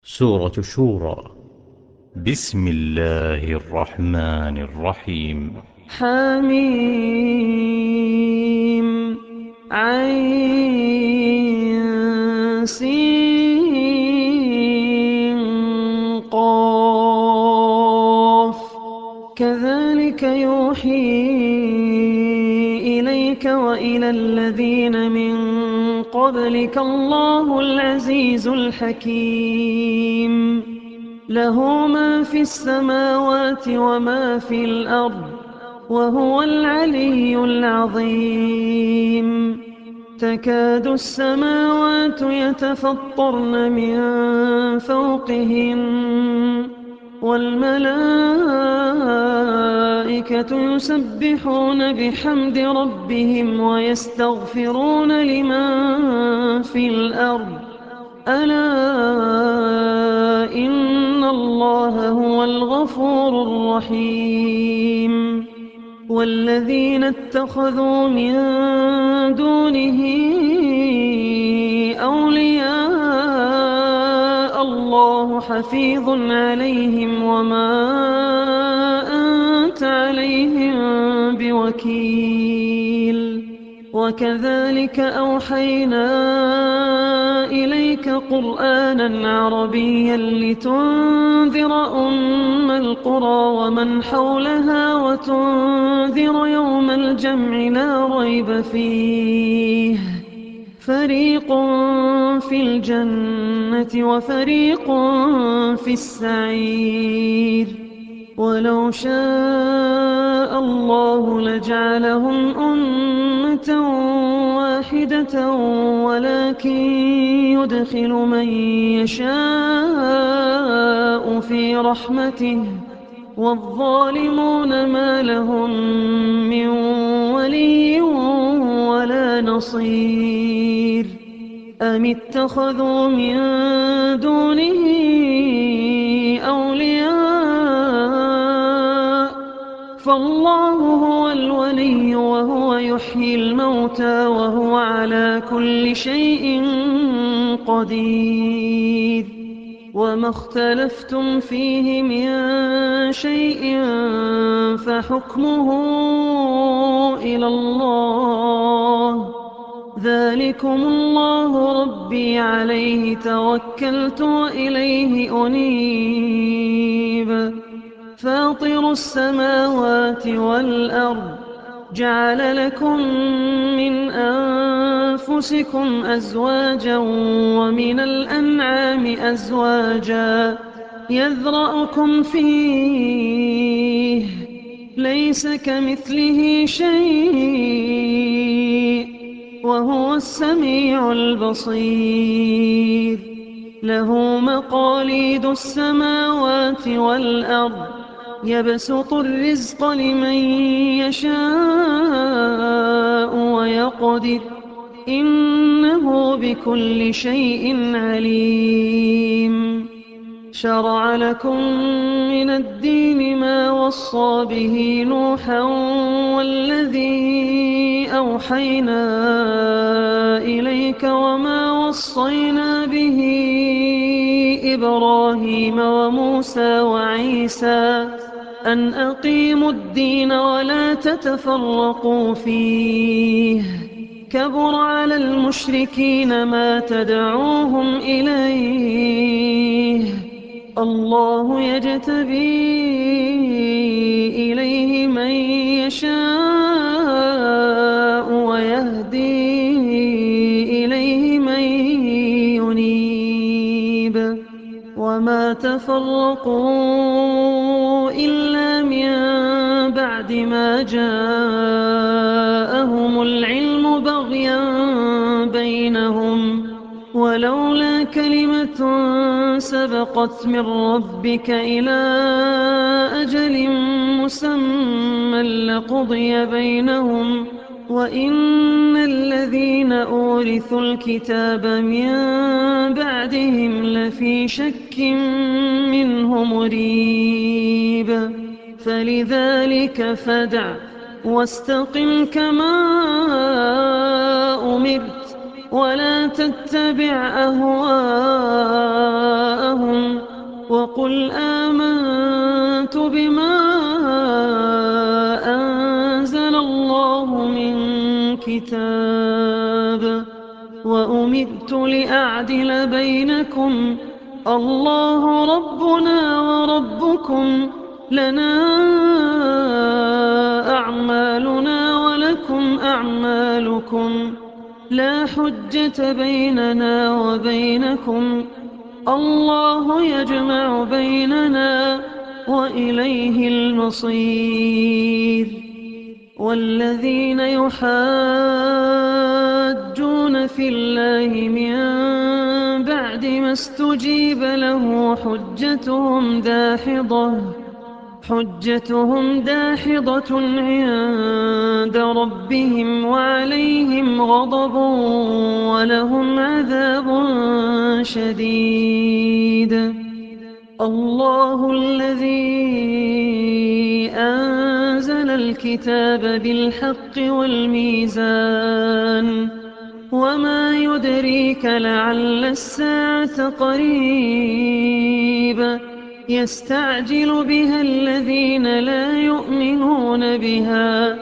سورة الشورى. بسم الله الرحمن الرحيم. حميم عين سين قاف كذلك يوحي إليك وإلى الذين من قبلك الله العزيز الحكيم له ما في السماوات وما في الأرض وهو العلي العظيم تكاد السماوات يتفطرن من فوقهن والملائكة يسبحون بحمد ربهم ويستغفرون لمن في الأرض ألا إن الله هو الغفور الرحيم والذين اتخذوا من دونه أولياء الله حفيظ عليهم وما أنت عليهم بوكيل وكذلك أوحينا إليك قرآنا عربيا لتنذر أم القرى ومن حولها وتنذر يوم الجمع لا ريب فيه فريق في الجنة وفريق في السعير ولو شاء الله لجعلهم أمة واحدة ولكن يدخل من يشاء في رحمته والظالمون ما لهم من ولي ولا نصير أم اتخذوا من دونه أولياء فالله هو الولي وهو يحيي الموتى وهو على كل شيء قدير وما اختلفتم فيه من شيء فحكمه إلى الله ذلكم الله ربي عليه توكلت وإليه أنيب فاطر السماوات والأرض جعل لكم من أنفسكم أزواجا ومن الأنعام أزواجا يذرأكم فيه ليس كمثله شيء وهو السميع البصير له مقاليد السماوات والأرض يبسط الرزق لمن يشاء ويقدر إنه بكل شيء عليم شرع لكم من الدين ما وصى به نوحا والذي أوحينا إليك وما وصينا به إبراهيم وموسى وعيسى أن أقيموا الدين ولا تتفرقوا فيه كبر على المشركين ما تدعوهم إليه الله يجتبي إليه من يشاء ويهدي إليه من ينيب وما تفرقوا إلا من بعد ما جاءهم العلم بغيا بينهم ولولا كلمة سبقت من ربك إلى أجل مسمى لقضي بينهم وإن الذين أورثوا الكتاب من بعدهم لفي شك منه مريب فلذلك فادع واستقم كما أمرت ولا تتبع أهواءهم وقل آمنت بما أنزل الله من كتاب وأمرت لأعدل بينكم الله ربنا وربكم لنا أعمالنا ولكم أعمالكم لا حجة بيننا وبينكم الله يجمع بيننا وإليه المصير والذين يحاجون في الله من بعد ما استجيب له حجتهم داحضة عند ربهم وعليهم غضب ولهم عذاب شديد الله الذي أنزل الكتاب بالحق والميزان وما يدريك لعل الساعة قريب يستعجل بها الذين لا يؤمنون بها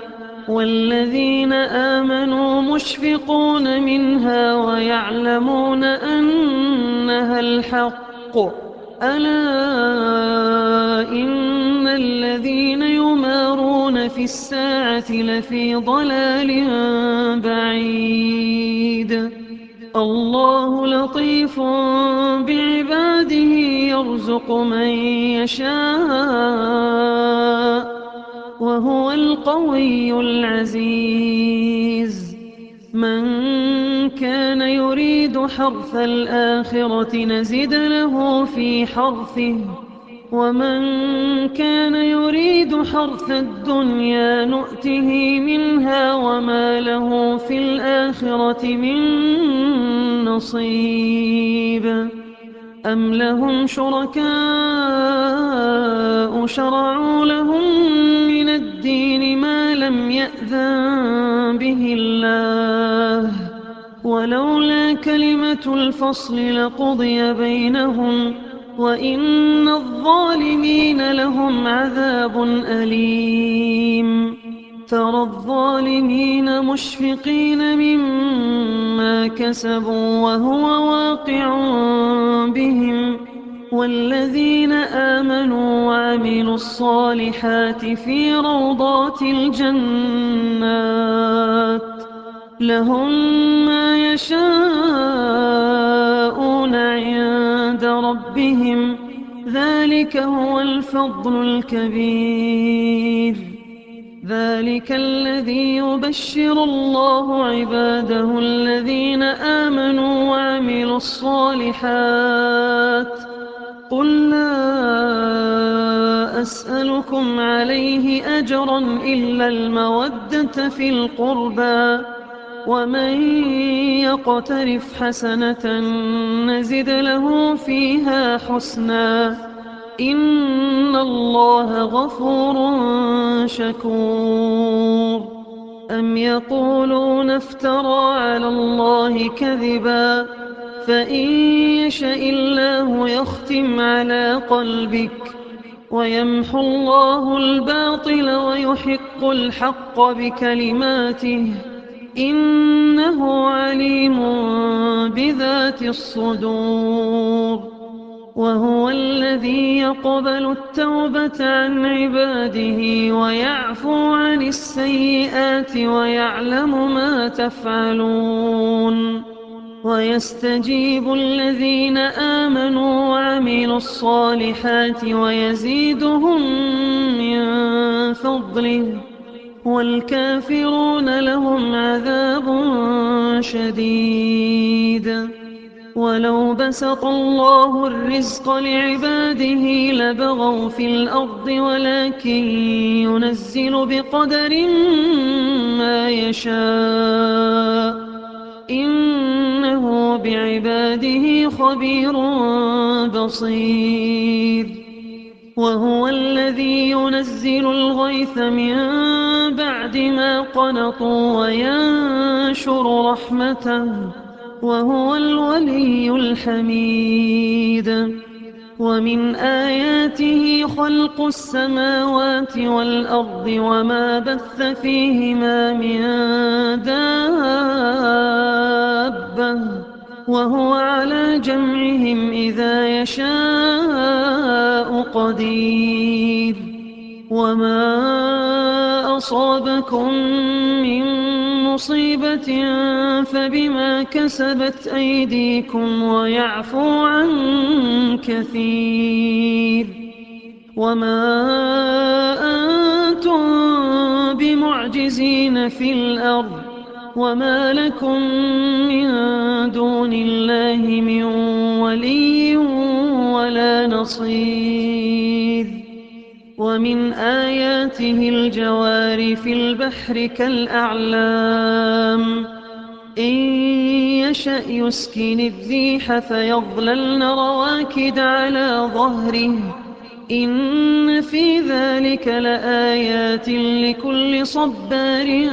والذين آمنوا مشفقون منها ويعلمون أنها الحق ألا إن الذين يمارون في الساعة لفي ضلال بعيد الله لطيف بعباده يرزق من يشاء وهو القوي العزيز من كان يريد حرث الآخرة نزد له في حرثه ومن كان يريد حرث الدنيا نؤته منها وما له في الآخرة من نصيب أم لهم شركاء شرعوا لهم من الدين ما لم يأذن به الله ولولا كلمة الفصل لقضي بينهم وإن الظالمين لهم عذاب أليم ترى الظالمين مشفقين مما كسبوا وهو واقع بهم والذين آمنوا وعملوا الصالحات في روضات الجنات لهم ما يشاءون عند ربهم ذلك هو الفضل الكبير ذلك الذي يبشر الله عباده الذين آمنوا وعملوا الصالحات قل لا أسألكم عليه أجرا إلا المودة في القربى ومن يقترف حسنة نزد له فيها حسنا إن الله غفور شكور أم يقولون افترى على الله كذبا فإن يشاء الله يختم على قلبك ويمحو الله الباطل ويحق الحق بكلماته إنه عليم بذات الصدور وهو الذي يقبل التوبة عن عباده ويعفو عن السيئات ويعلم ما تفعلون ويستجيب الذين آمنوا وعملوا الصالحات ويزيدهم من فضله والكافرون لهم عذاب شديد ولو بسط الله الرزق لعباده لبغوا في الأرض ولكن ينزل بقدر ما يشاء إنه بعباده خبير بصير وهو الذي ينزل الغيث من بعد ما قنطوا وينشر رحمته وهو الولي الحميد ومن آياته خلق السماوات والأرض وما بث فيهما من دابة وهو على جمعهم إذا يشاء قدير وما أصابكم من مصيبة فبما كسبت أيديكم ويعفو عن كثير وما أنتم بمعجزين في الأرض وما لكم من دون الله من ولي ولا نصير ومن آياته الجوار في البحر كالأعلام إن يشأ يسكن الريح فيظللن رواكد على ظهره إن في ذلك لآيات لكل صبار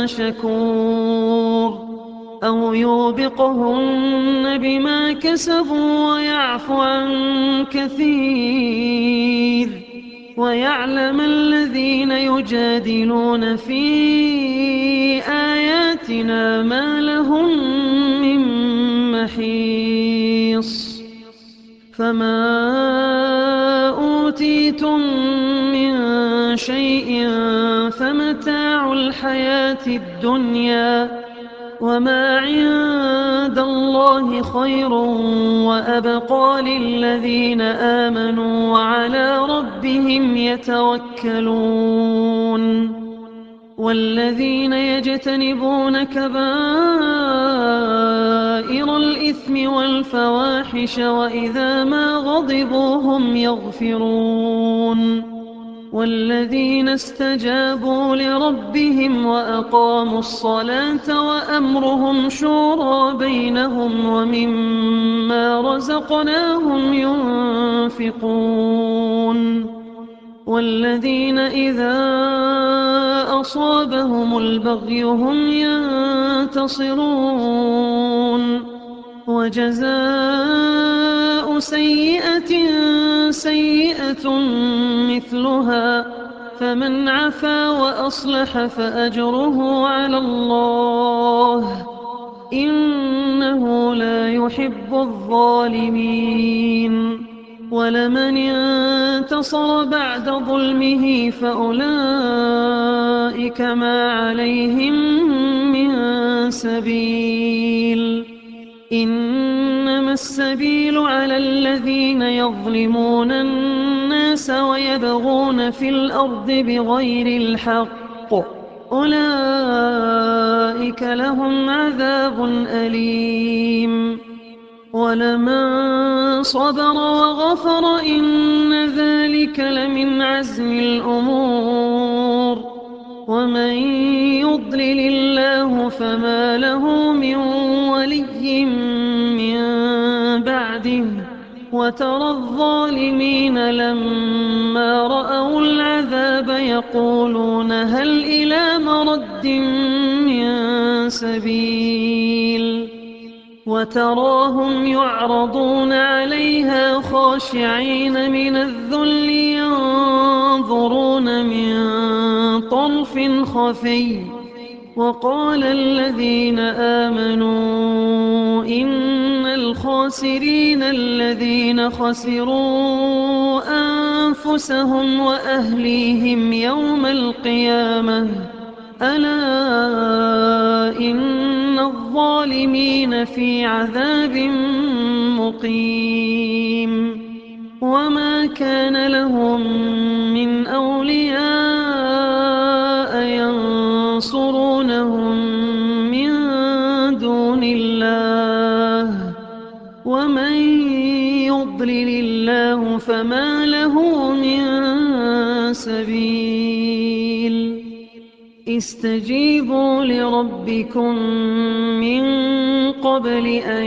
شكور أو يوبقهن بما كسبوا ويعفو عن كثير ويعلم الذين يجادلون في آياتنا ما لهم من محيص فما أوتيتم من شيء فمتاع الحياة الدنيا وما عند الله خير وأبقى للذين آمنوا وعلى ربهم يتوكلون والذين يجتنبون كبائر الإثم والفواحش وإذا ما غضبوا هم يغفرون والذين استجابوا لربهم وأقاموا الصلاة وأمرهم شورى بينهم ومما رزقناهم ينفقون والذين إذا أصابهم البغي هم ينتصرون وجزاء سيئة سيئة مثلها فمن عفا وأصلح فأجره على الله إنه لا يحب الظالمين ولمن انتصر بعد ظلمه فأولئك ما عليهم من سبيل إنما السبيل على الذين يظلمون الناس ويبغون في الأرض بغير الحق أولئك لهم عذاب أليم ولمن صبر وغفر إن ذلك لمن عزم الأمور ومن يضلل الله فما له من ولي من بعده وترى الظالمين لما رأوا العذاب يقولون هل إلى مرد من سبيل وتراهم يعرضون عليها خاشعين من الذل ينظرون من طرف خفي وقال الذين آمنوا إن الخاسرين الذين خسروا أنفسهم وأهليهم يوم القيامة ألا إن الظالمين في عذاب مقيم وما كان لهم من أولياء ينصرونهم من دون الله ومن يضلل الله فما له من سبيل استجيبوا لربكم من قبل أن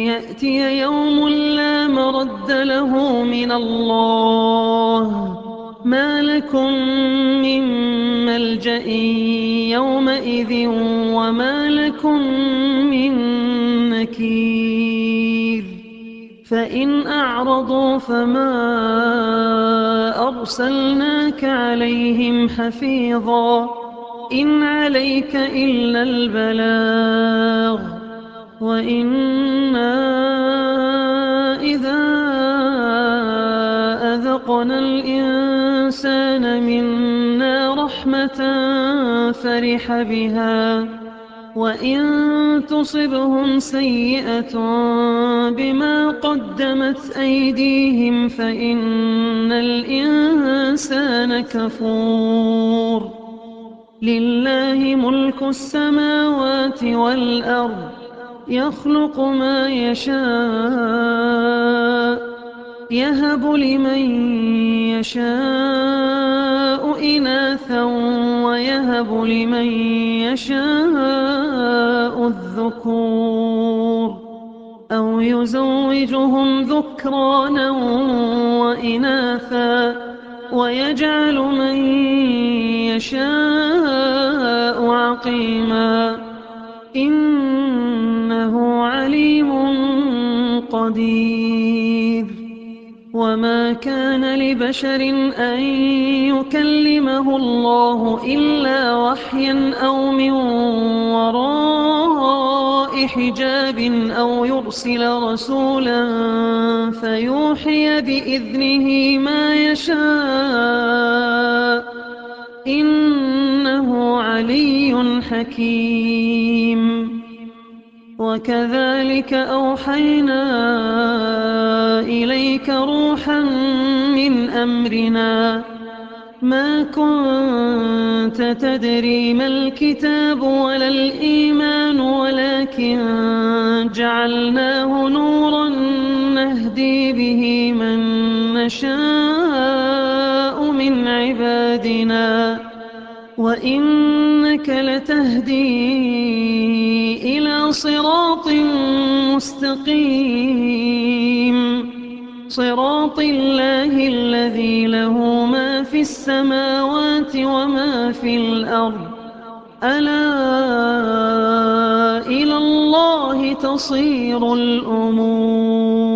يأتي يوم لا مرد له من الله ما لكم من ملجأ يومئذ وما لكم من نكير فإن أعرضوا فما أرسلناك عليهم حفيظا إن عليك إلا البلاغ وإنا إذا أذقنا الإنسان منا رحمة فرح بها وإن تصبهم سيئة بما قدمت أيديهم فإن الإنسان كفور لله ملك السماوات والأرض يخلق ما يشاء يهب لمن يشاء إناثا ويهب لمن يشاء الذكور أو يزوجهم ذكرانا وإناثا ويجعل من يشاء عقيما إنه عليم قدير وما كان لبشر أن يكلمه الله إلا وحيا أو من وراء حجاب أو يرسل رسولا فيوحي بإذنه ما يشاء إنه علي حكيم وكذلك أوحينا إليك روحا من أمرنا ما كنت تدري ما الكتاب ولا الإيمان ولكن جعلناه نورا نهدي به من نشاء من عبادنا وإنك لتهدي إلى صراط مستقيم صراط الله الذي له ما في السماوات وما في الأرض ألا إلى الله تصير الأمور